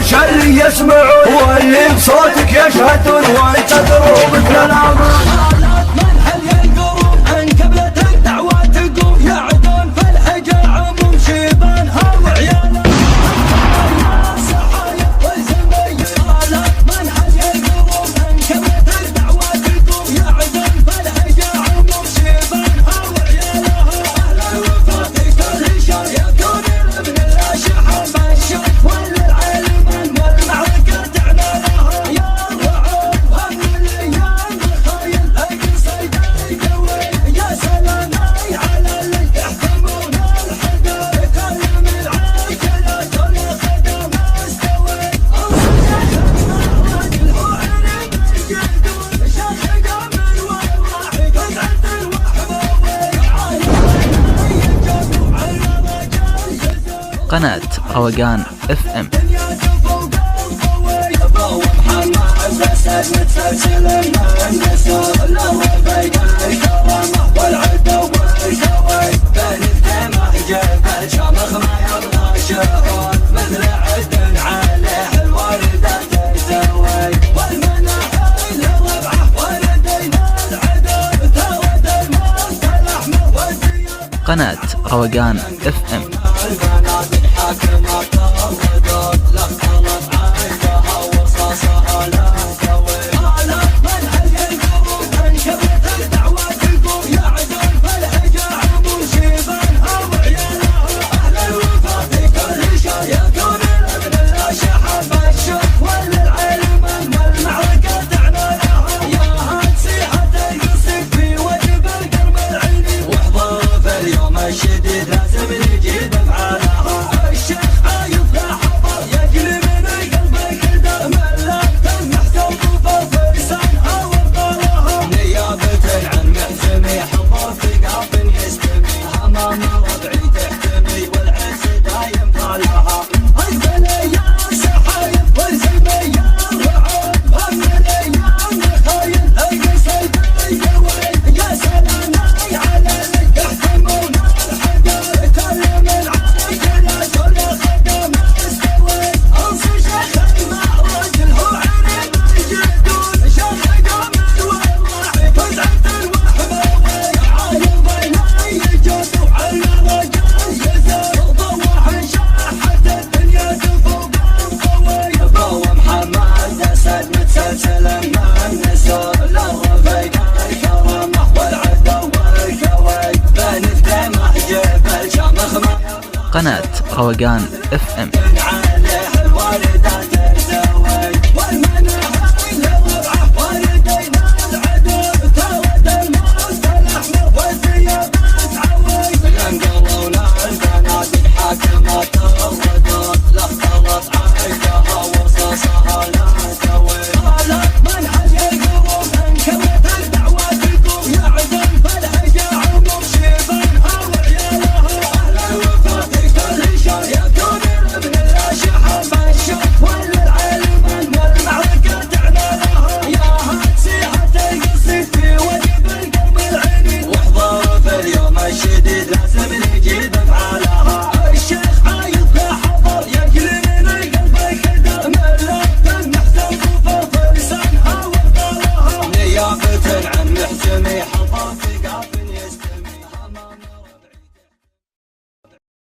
وش اللي يسمعون واللي بصوتك يشهدون وانت دروبك للأمان. منحل القروب انكبلت الدعوة تقوم يعدون في الحجة عموم شيبانها وعيالها يا سحايا والزمية. منحل القروب انكبلت الدعوة تقوم يعدون في الحجة عموم شيبانها وعيالها. اهل الوفاة كل شر يكون ابن الاشحة مشى وللعلم والمعركة تعنى لها. يا رعب هم الايام خايل لكن صيدي قوي. يا سلام على اللي يحكمون الحدود كلم العاجلات والخدم استوي. الراجل هو عرب الجدود شخق من والله قزعة الوحبوي. يجدوا على رجال يزور قناة روقان FM. محمد أسد متسلسل المهندس له بيقى الكرامة والعدة والكوي. بين الدماء جبل شامخ ما يبغى شهود مثل عد عليه الوردة تسوي. والمناحل ربعه ولدينا العدو ثود المصطلح والزيادة. قناة روقان FM. البنات حاكمة الردود لا طلب عيبها وصاصها لا قوي. منحل القروب انكبت الدعوة تقوم يعدون في الحجة عموم شيبانها وعيالها. اهل الوفاة كل شر يكون ابن الاشحة مشى وللعلم والمعركة تعنى لها. يا هات سيحة القصد في وجب القرم العيني واحضر في اليوم الشديد لازم نجيب افعالها. الشيخ عايض لا حضر يجري من القلب كده ملات محسوب في لسانها وابطالها. نيابة عن محزمي حضر ثقاف يستمي امام ربعي تحتمي والعز دايم طالها. انزلي يا سحايب والزمي يا رعب هم الايام خايل القصد قوي. يا سلام على اللي يحكمون الحدود كلم العاجلات والخدم استوي. انصر شيخ المعرج هو عرب الجدود شخق من والله قزعة الوحبوي. عايض بين يجدوا على رجال يزور ضوح شاحة الدنيا تفوق القوي. ابو محمد اسد متسلسل المهندس له بيقى الكرامة والعدة والكوي. بين الدماء جبل شامخ ما قناة روقان FM. عليه الوالدة